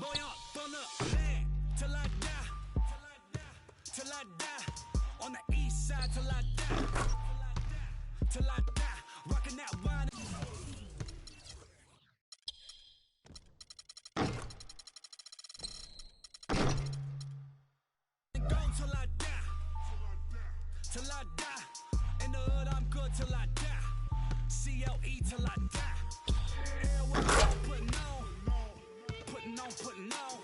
Boy up from the land till I die. Till I die. On the east side till I die. Till I die. Rocking that wine. Go till I die. Till I die. In the hood, I'm good till I die. CLE till I die. Everywhere I go, putting on. Putting on, putting on.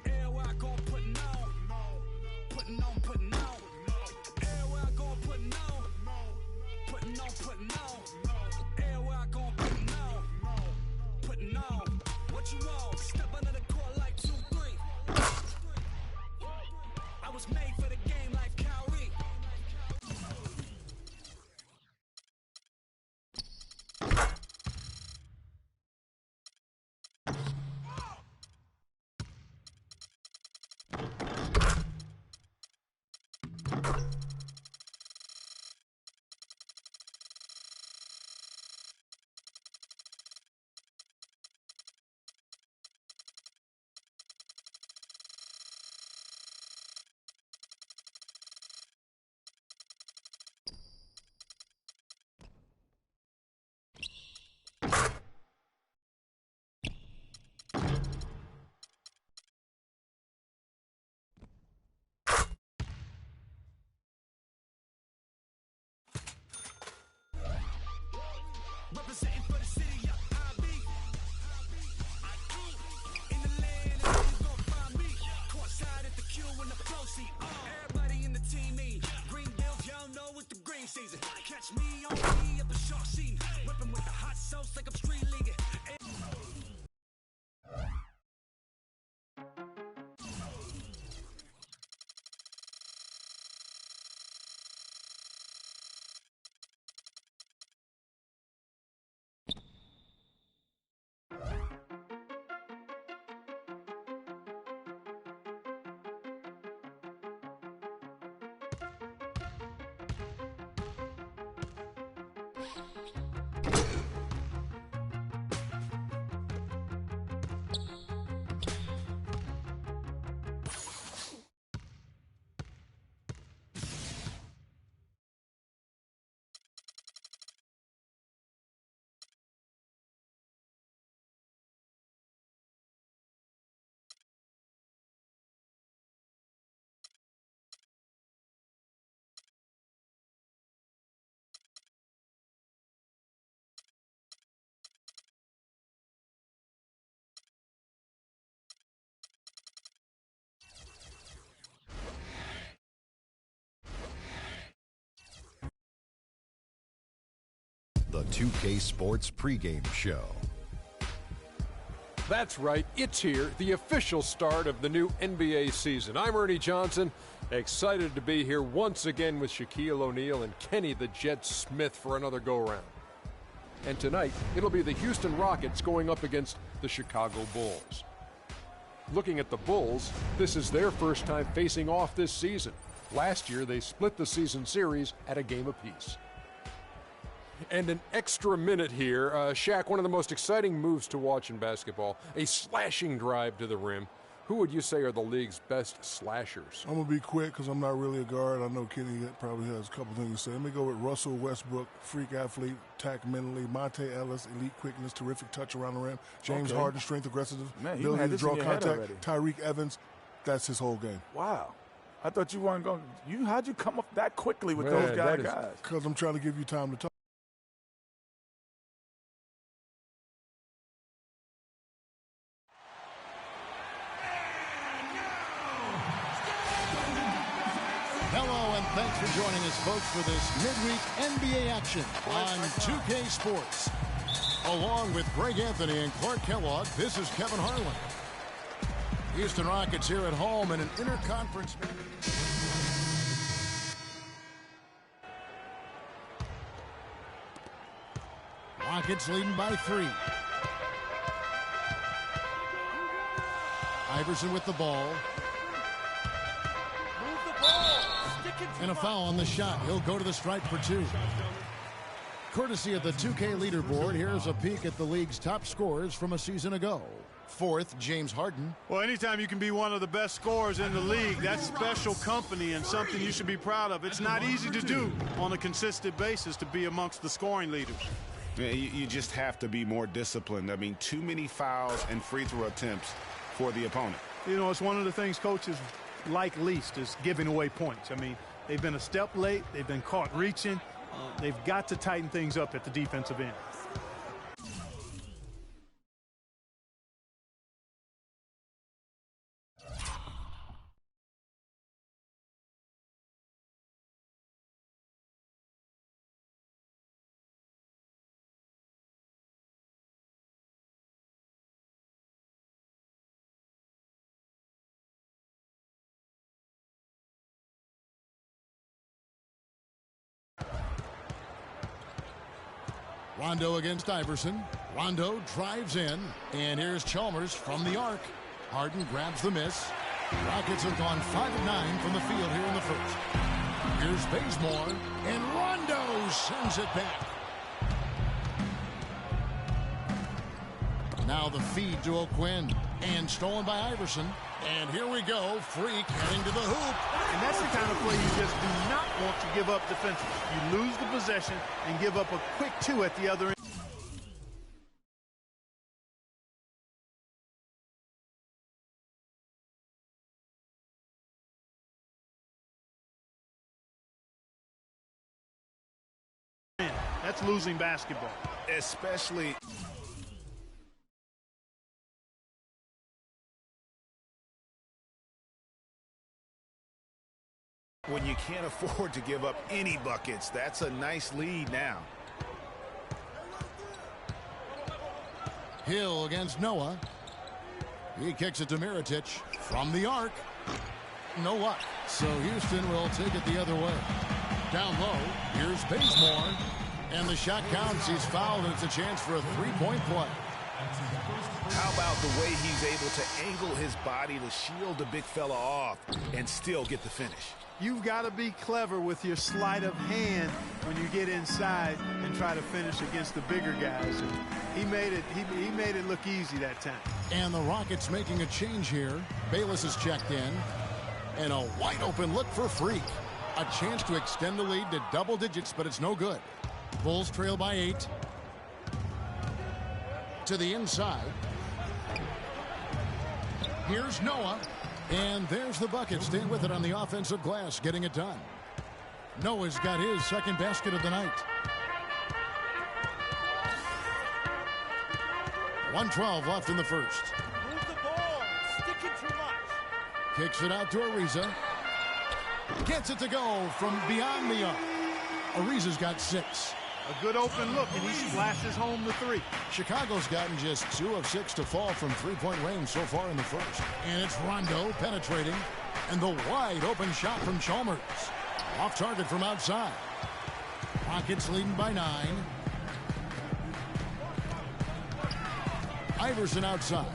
Everywhere I go, putting on. Putting on, putting on. Everywhere I go, putting on. Putting on, putting on. Everywhere I go, putting on. Putting on. What you want? Step under the court like 2-3. I was made for the game like Kyrie. Representing for the city, I be. In the land, and you gon' find me. Courtside at the Q in the flow seat. Everybody in the team mean. Green bills, y'all know it's the green season. Catch me on me at the shark scene. Whipping with the hot sauce like I'm street leaguing. The 2K Sports pregame show. That's right, it's here, the official start of the new NBA season. I'm Ernie Johnson, excited to be here once again with Shaquille O'Neal and Kenny the Jet Smith for another go-round. And tonight, it'll be the Houston Rockets going up against the Chicago Bulls. Looking at the Bulls, this is their first time facing off this season. Last year, they split the season series at a game apiece. And an extra minute here. Shaq, one of the most exciting moves to watch in basketball, a slashing drive to the rim. Who would you say are the league's best slashers? I'm going to be quick because I'm not really a guard. I know Kenny probably has a couple things to say. Let me go with Russell Westbrook, freak athlete, tack mentally. Monte Ellis, elite quickness, terrific touch around the rim. James Harden, strength, aggressive, ability to draw contact. Tyreek Evans, that's his whole game. Wow. I thought you weren't going to. How'd you come up that quickly with those guys? Because I'm trying to give you time to talk. Thanks for joining us, folks, for this midweek NBA action on 2K Sports. Along with Greg Anthony and Clark Kellogg, this is Kevin Harlan. Houston Rockets here at home in an interconference. Rockets leading by 3. Iverson with the ball. And a foul on the shot. He'll go to the stripe for 2. Courtesy of the 2K leaderboard, here's a peek at the league's top scorers from a season ago. Fourth, James Harden. Well, anytime you can be one of the best scorers in the league, that's special company and something you should be proud of. It's not easy to do on a consistent basis to be amongst the scoring leaders. Yeah, you just have to be more disciplined. I mean, too many fouls and free throw attempts for the opponent. You know, it's one of the things coaches like least is giving away points. I mean, they've been a step late. They've been caught reaching. They've got to tighten things up at the defensive end. Rondo against Iverson. Rondo drives in, and here's Chalmers from the arc. Harden grabs the miss. Rockets have gone 5 of 9 from the field here in the first. Here's Bazemore, and Rondo sends it back. Now the feed to O'Quinn, and stolen by Iverson. And here we go, Freak heading to the hoop. And that's the kind of play you just do not want to give up defensively. You lose the possession and give up a quick two at the other end. That's losing basketball. Especially when you can't afford to give up any buckets. That's a nice lead now. Hill against Noah. He kicks it to Mirotic from the arc. No luck. So Houston will take it the other way. Down low, here's Bazemore. And the shot counts. He's fouled, and it's a chance for a three-point play. How about the way he's able to angle his body to shield the big fella off and still get the finish? You've got to be clever with your sleight of hand when you get inside and try to finish against the bigger guys. And he made it look easy that time. And the Rockets making a change here. Bayless is checked in. And a wide open look for Freak. A chance to extend the lead to double digits, but it's no good. Bulls trail by 8. To the inside. Here's Noah. And there's the bucket. Stay with it on the offensive glass, getting it done. Noah's got his second basket of the night. 1:12 left in the first. Move the ball. Sticking too much. Kicks it out to Ariza. Gets it to go from beyond the arc. Ariza's got 6. A good open look, and he splashes home the 3. Chicago's gotten just 2 of 6 to fall from three-point range so far in the first. And it's Rondo penetrating. And the wide open shot from Chalmers. Off target from outside. Rockets leading by 9. Iverson outside.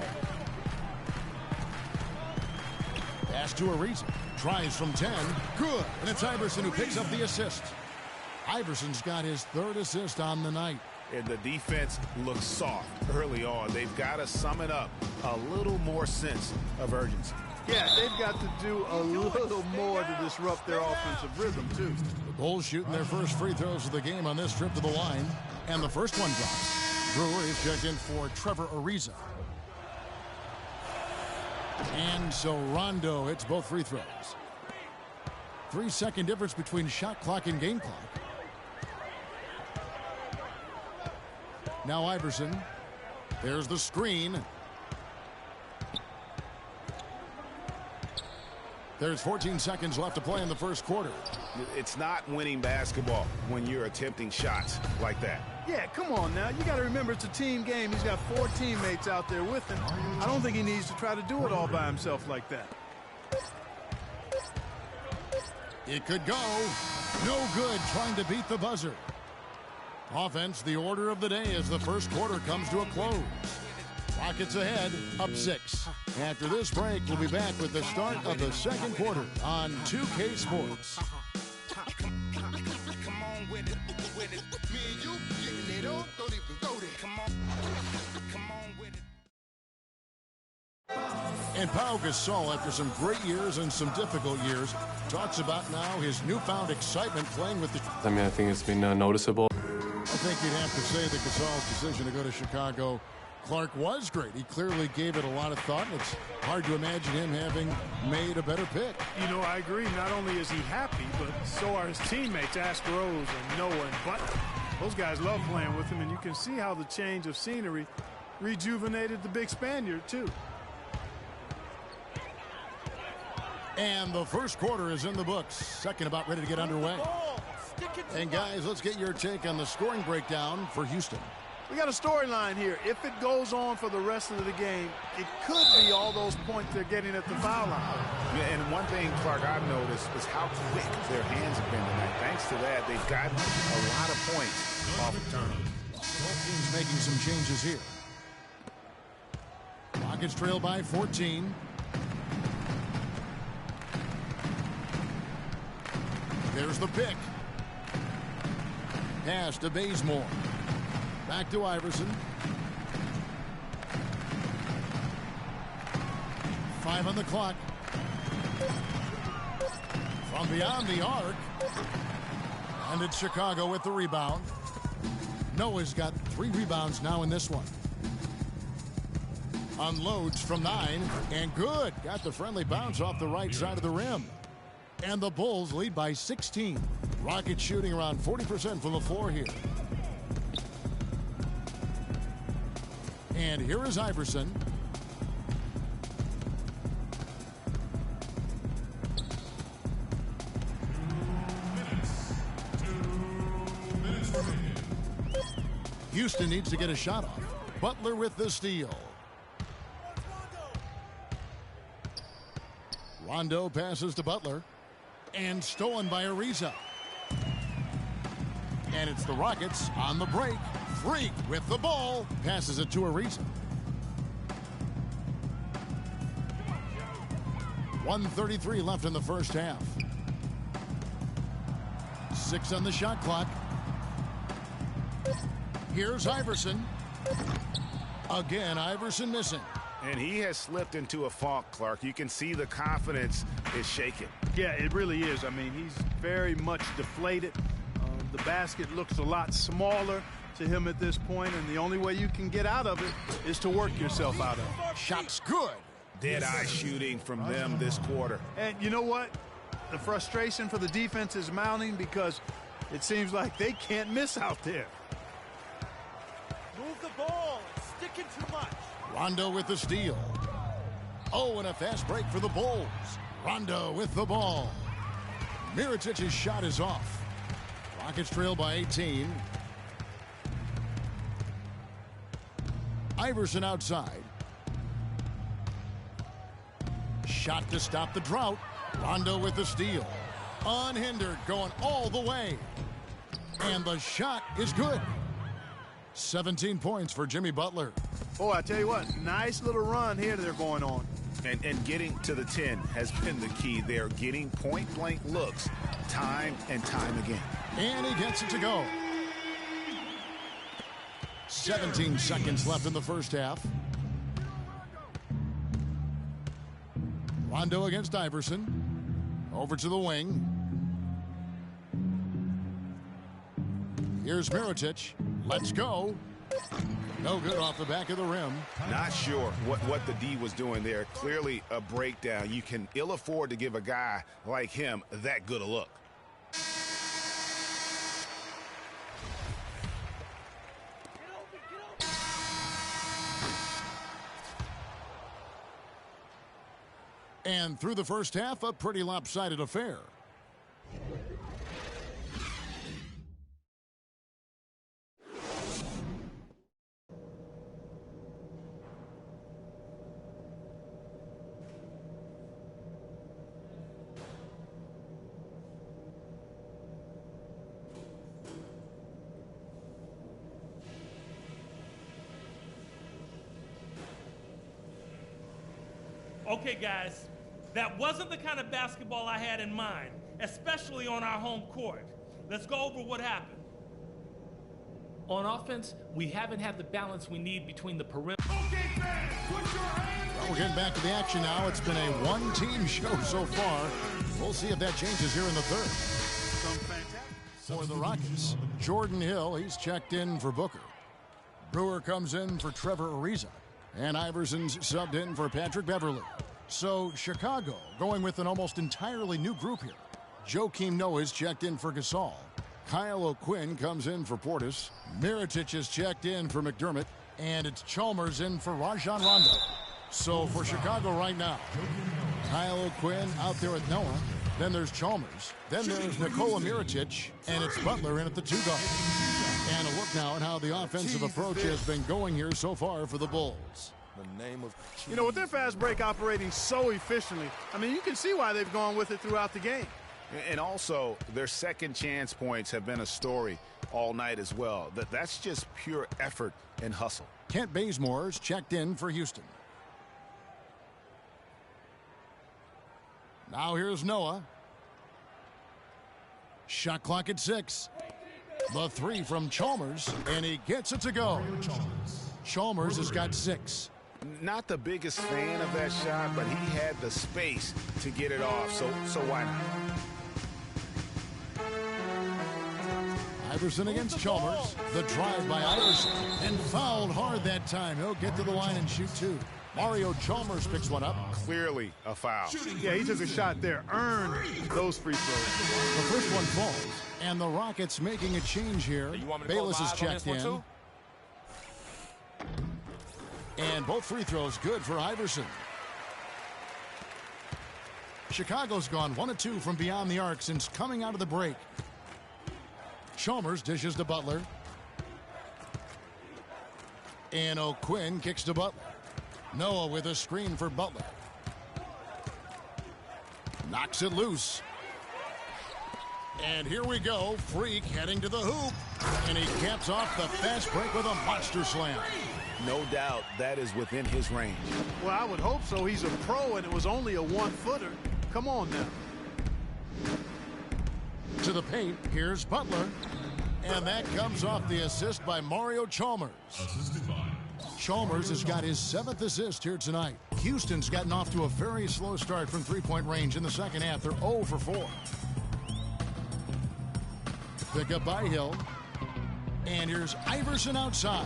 Pass to Ariza. Tries from 10. Good. And it's Iverson who picks up the assist. Iverson's got his 3rd assist on the night. And the defense looks soft early on. They've got to sum it up. A little more sense of urgency. Yeah, they've got to do a little more to disrupt their offensive rhythm, too. The Bulls shooting their first free throws of the game on this trip to the line. And the first one drops. Brewer is checked in for Trevor Ariza. And so Rondo hits both free throws. 3-second difference between shot clock and game clock. Now Iverson. There's the screen. There's 14 seconds left to play in the first quarter. It's not winning basketball when you're attempting shots like that. Yeah, come on now. You got to remember it's a team game. He's got 4 teammates out there with him. I don't think he needs to try to do it all by himself like that. It could go. No good trying to beat the buzzer. Offense, the order of the day as the first quarter comes to a close. Rockets ahead, up 6. After this break, we'll be back with the start of the second quarter on 2K Sports. And Pau Gasol, after some great years and some difficult years, talks about now his newfound excitement playing with the... I mean, I think it's been noticeable. I think you'd have to say that Gasol's decision to go to Chicago, Clark, was great. He clearly gave it a lot of thought. It's hard to imagine him having made a better pick. You know, I agree. Not only is he happy, but so are his teammates, Ask Rose and Noah and Butler. Those guys love playing with him, and you can see how the change of scenery rejuvenated the big Spaniard, too. And the first quarter is in the books. Second about ready to get underway. And guys, let's get your take on the scoring breakdown for Houston. We got a storyline here. If it goes on for the rest of the game, it could be all those points they're getting at the foul line. Yeah, and one thing, Clark, I've noticed is how quick their hands have been tonight. Thanks to that, they've gotten a lot of points off of turnovers. Both teams making some changes here. Rockets trail by 14. There's the pick. Pass to Bazemore. Back to Iverson. 5 on the clock. From beyond the arc. And it's Chicago with the rebound. Noah's got 3 rebounds now in this one. Unloads from 9. And good. Got the friendly bounce off the right side of the rim. And the Bulls lead by 16. Rockets shooting around 40% from the floor here. And here is Iverson. Houston needs to get a shot off. Butler with the steal. Rondo passes to Butler. And stolen by Ariza. And it's the Rockets on the break. Freak with the ball. Passes it to Ariza. 1:33 left in the first half. 6 on the shot clock. Here's Iverson. Again, Iverson missing. And he has slipped into a funk, Clark. You can see the confidence is shaken. Yeah, it really is. I mean, he's very much deflated. The basket looks a lot smaller to him at this point, and the only way you can get out of it is to work yourself out of it. Shot's good. Dead-eye shooting from them this quarter. And you know what? The frustration for the defense is mounting because it seems like they can't miss out there. Move the ball. It's sticking too much. Rondo with the steal. Oh, and a fast break for the Bulls. Rondo with the ball. Mirotich's shot is off. Rockets trail by 18. Iverson outside. Shot to stop the drought. Rondo with the steal. Unhindered, going all the way. And the shot is good. 17 points for Jimmy Butler. Oh, I tell you what, nice little run here they're going on. And getting to the 10 has been the key. They're getting point-blank looks time and time again. And he gets it to go. 17 seconds left in the first half. Rondo against Iverson. Over to the wing. Here's Mirotic. Let's go. No good off the back of the rim. Not sure what the D was doing there. Clearly a breakdown. You can ill afford to give a guy like him that good a look. And through the first half, a pretty lopsided affair. Okay, guys, that wasn't the kind of basketball I had in mind, especially on our home court. Let's go over what happened. On offense, we haven't had the balance we need between the perimeter. Well, we're getting back to the action now. It's been a one-team show so far. We'll see if that changes here in the third. For the Rockets, Jordan Hill, he's checked in for Booker. Brewer comes in for Trevor Ariza. And Iverson's subbed in for Patrick Beverly. So Chicago going with an almost entirely new group here. Joakim Noah's checked in for Gasol. Kyle O'Quinn comes in for Portis. Mirotic is checked in for McDermott. And it's Chalmers in for Rajon Rondo. So for Chicago right now, Kyle O'Quinn out there at Noah. Then there's Chalmers. Then there's Nikola Mirotic. And it's Butler in at the 2 guard. And a look now at how the offensive approach has been going here so far for the Bulls. You know, with their fast break operating so efficiently, I mean, you can see why they've gone with it throughout the game. And also, their second chance points have been a story all night as well. That's just pure effort and hustle. Kent Bazemore's checked in for Houston. Now here's Noah. Shot clock at 6. The 3 from Chalmers, and he gets it to go. Chalmers has got 6. Not the biggest fan of that shot, but he had the space to get it off, so why not? Iverson against Chalmers. The drive by Iverson, and fouled hard that time. He'll get to the line and shoot 2. Mario Chalmers picks one up. Clearly a foul. Yeah, he took a shot there, earned those free throws. The first one falls, and the Rockets making a change here. Bayless is checked in. And both free throws good for Iverson. Chicago's gone 1 of 2 from beyond the arc since coming out of the break. Chalmers dishes to Butler. And O'Quinn kicks to Butler. Noah with a screen for Butler. Knocks it loose. And here we go. Freak heading to the hoop. And he caps off the fast break with a monster slam. No doubt that is within his range. Well, I would hope so. He's a pro, and it was only a 1-footer. Come on now. To the paint, here's Butler. And that comes off the assist by Mario Chalmers. Chalmers has got his 7th assist here tonight. Houston's gotten off to a very slow start from three-point range in the second half. They're 0 for 4. Pick up by Hill. And here's Iverson outside.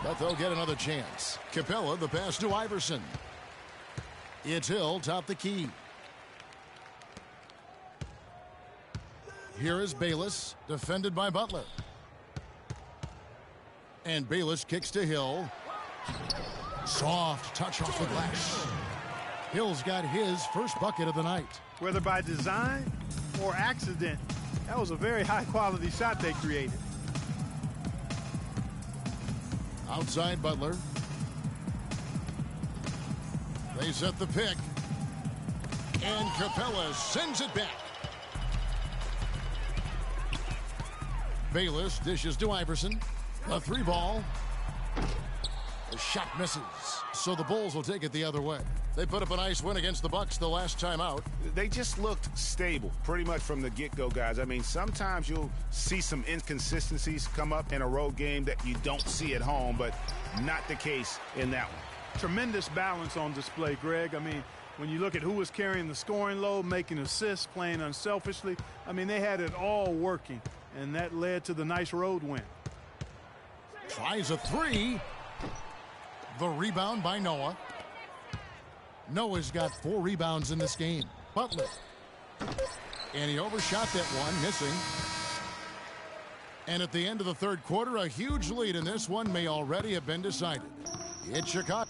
But they'll get another chance. Capella, the pass to Iverson. It's Hill, top the key. Here is Bayless, defended by Butler. And Bayless kicks to Hill. Soft touch off the glass. Hill's got his first bucket of the night. Whether by design or accident, that was a very high-quality shot they created. Outside Butler. They set the pick. And Capella sends it back. Bayless dishes to Iverson. A 3-ball. The shot misses. So the Bulls will take it the other way. They put up a nice win against the Bucks the last time out. They just looked stable pretty much from the get-go, guys. I mean, sometimes you'll see some inconsistencies come up in a road game that you don't see at home, but not the case in that one. Tremendous balance on display, Greg. I mean, when you look at who was carrying the scoring load, making assists, playing unselfishly, I mean, they had it all working, and that led to the nice road win. Tries a 3. The rebound by Noah. Noah's got 4 rebounds in this game. Butler. And he overshot that one, missing. And at the end of the third quarter, a huge lead in this one may already have been decided. It's Chicago.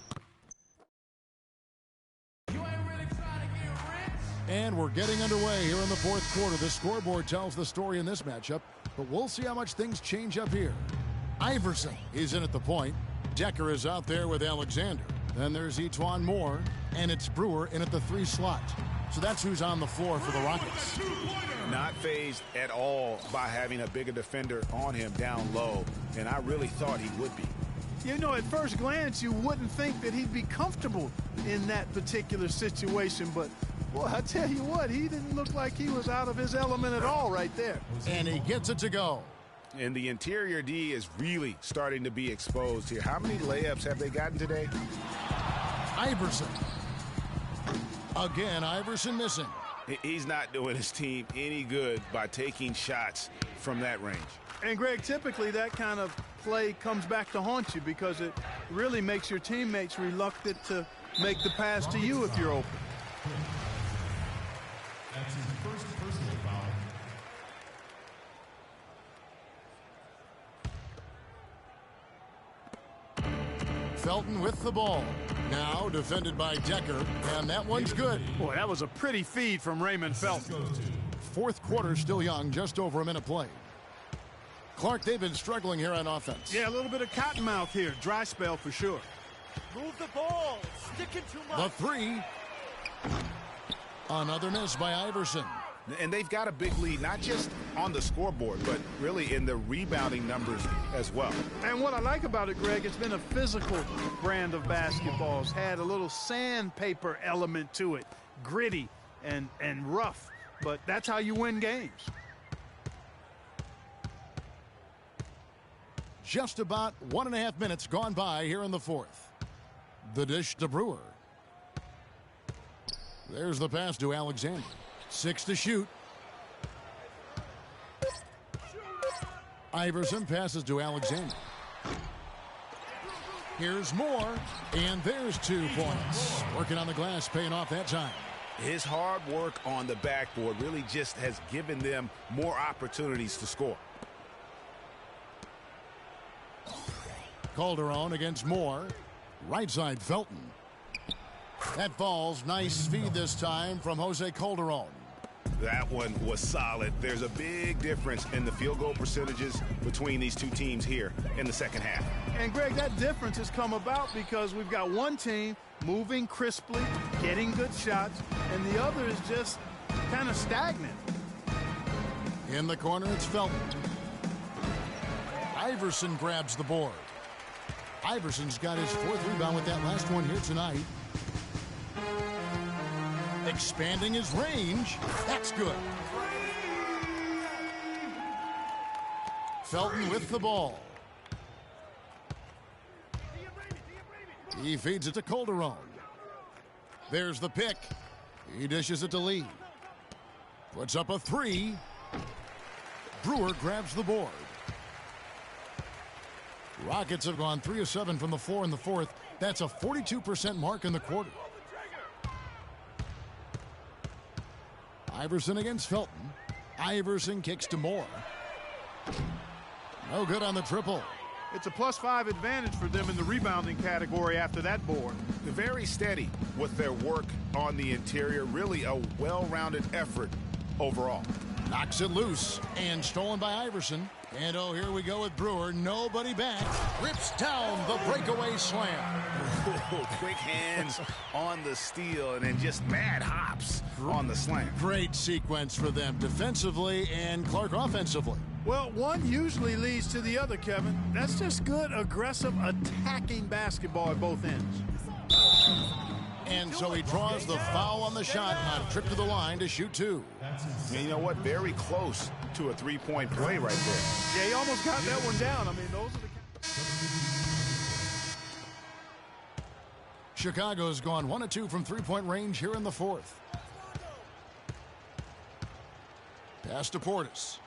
And we're getting underway here in the fourth quarter. The scoreboard tells the story in this matchup, but we'll see how much things change up here. Iverson is in at the point. Decker is out there with Alexander. Then there's Etuan Moore, and it's Brewer in at the 3 slot. So that's who's on the floor for the Rockets. Not fazed at all by having a bigger defender on him down low, and I really thought he would be. You know, at first glance, you wouldn't think that he'd be comfortable in that particular situation, but, boy, I tell you what, he didn't look like he was out of his element at all right there. And he gets it to go. And the interior D is really starting to be exposed here. How many layups have they gotten today? Iverson. Again, Iverson missing. He's not doing his team any good by taking shots from that range. And, Greg, typically that kind of play comes back to haunt you because it really makes your teammates reluctant to make the pass to you if you're open. That's his first personal foul. Felton with the ball. Now defended by Decker, and that one's good. Boy, that was a pretty feed from Raymond Felton. Fourth quarter still young, just over a minute played. Clark, they've been struggling here on offense. Yeah, a little bit of cottonmouth here. Dry spell for sure. Move the ball. Sticking too much. The three. Another miss by Iverson. And they've got a big lead, not just on the scoreboard, but really in the rebounding numbers as well. And what I like about it, Greg, it's been a physical brand of basketball. It's had a little sandpaper element to it. Gritty and rough. But that's how you win games. Just about 1.5 minutes gone by here in the fourth. The dish to Brewer. There's the pass to Alexander. 6 to shoot. Iverson passes to Alexander. Here's Moore, and there's 2 points. Working on the glass, paying off that time. His hard work on the backboard really just has given them more opportunities to score. Calderon against Moore. Right side, Felton. That falls. Nice feed this time from Jose Calderon. That one was solid. There's a big difference in the field goal percentages between these two teams here in the second half. And, Greg, that difference has come about because we've got one team moving crisply, getting good shots, and the other is just kind of stagnant. In the corner, it's Felton. Iverson grabs the board. Iverson's got his 4th rebound with that last one here tonight. Expanding his range. That's good. Felton with the ball. He feeds it to Calderon. There's the pick. He dishes it to Lee. Puts up a 3. Brewer grabs the board. Rockets have gone 3 of 7 from the floor in the fourth. That's a 42% mark in the quarter. Iverson against Felton. Iverson kicks to Moore. No good on the triple. It's a +5 advantage for them in the rebounding category after that board. They're very steady with their work on the interior. Really a well-rounded effort overall. Knocks it loose and stolen by Iverson. And oh, here we go with Brewer. Nobody back. Rips down the breakaway slam. Quick hands on the steal and then just mad hops on the slam. Great sequence for them defensively and Clark offensively. Well, one usually leads to the other, Kevin. That's just good, aggressive, attacking basketball at both ends. And so he draws the foul on the shot on a trip to the line to shoot 2. And you know what? Very close to a 3-point play right there. Yeah, he almost got that one down. I mean, those are the... Chicago's gone 1 of 2 from 3-point range here in the fourth. Pass to Portis.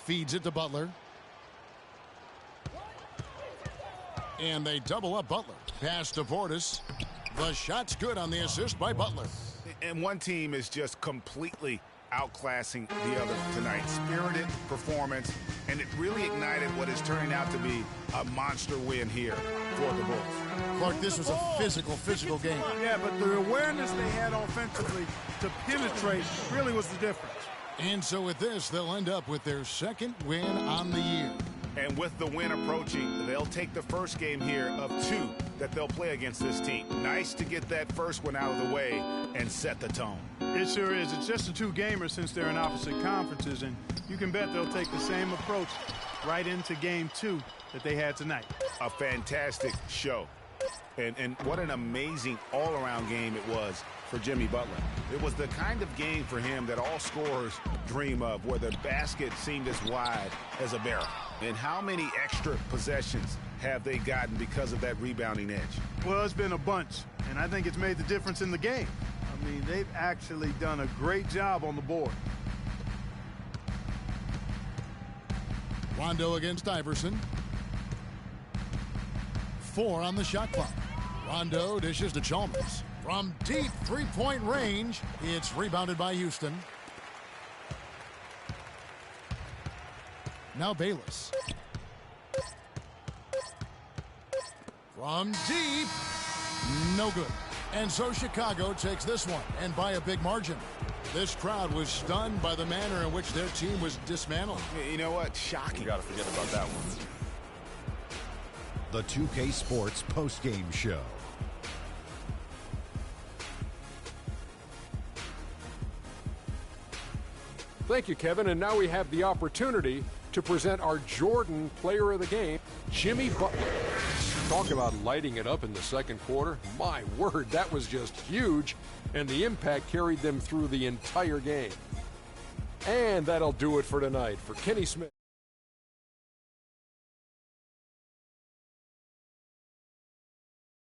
Feeds it to Butler. And they double up Butler. Pass to Portis. The shot's good on the assist by Butler. And one team is just completely outclassing the other tonight. Spirited performance, and it really ignited what is turning out to be a monster win here for the Bulls. Clark, this was a physical game. Yeah, but the awareness they had offensively to penetrate really was the difference. And so with this, they'll end up with their 2nd win on the year. And with the win approaching, they'll take the first game here of 2 that they'll play against this team. Nice to get that first one out of the way and set the tone. It sure is. It's just a 2-gamer since they're in opposite conferences, and you can bet they'll take the same approach right into game 2 that they had tonight. A fantastic show. And what an amazing all-around game it was for Jimmy Butler. It was the kind of game for him that all scorers dream of, where the basket seemed as wide as a barrel. And how many extra possessions have they gotten because of that rebounding edge? Well, it's been a bunch, and I think it's made the difference in the game. I mean, they've actually done a great job on the board. Rondo against Iverson. 4 on the shot clock. Rondo dishes to Chalmers. From deep three-point range, it's rebounded by Houston. Now Bayless. From deep, no good. And so Chicago takes this one, and by a big margin. This crowd was stunned by the manner in which their team was dismantled. You know what? Shocking. You got to forget about that one. The 2K Sports postgame show. Thank you, Kevin. And now we have the opportunity to present our Jordan player of the game, Jimmy Butler. Talk about lighting it up in the second quarter. My word, that was just huge. And the impact carried them through the entire game. And that'll do it for tonight. For Kenny Smith.